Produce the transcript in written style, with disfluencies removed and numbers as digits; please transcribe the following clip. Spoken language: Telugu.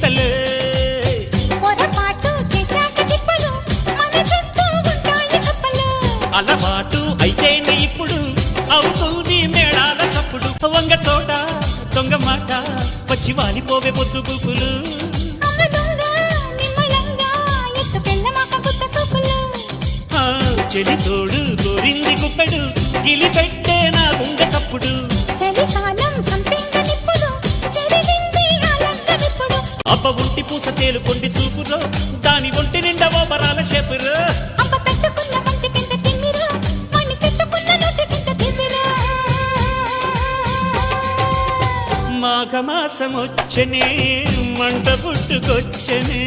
ఇస్తలే. పొరపాటు చేశాక తిప్పలు మన చుట్టూ ఉంటాయి కప్పలు. అలవాటు అయితేనే ఇప్పుడు అవుతుంది మేళాల చప్పుడు. వంగ తోట దొంగ మాట వచ్చి వాలిపోవే పొద్దు గుబులు. అమ్మ దొంగ నిమ్మలంగా ఎత్తు పెళ్ళమాక గుత్త సూపులు. చెలి తోడు గోరింది గుప్పెడు గిలి పెట్టే నా గుండె కప్పుడు. చలికాలం సంపింగ నిప్పులు చెరిగింది అలంక నిప్పుడు. అబ్బ ఒంటి పూస తేలు కొండి చూపురో దాని ఒంటి నిండా ఓబరాల షేపురో. అమ్మ తట్టుకున్న వంటి కింద తిమ్మిరు మణి తిట్టుకున్న నోటి కింద తిమ్మిరు. మాఘమాసమొచ్చనే మంట పుట్టుకొచ్చనే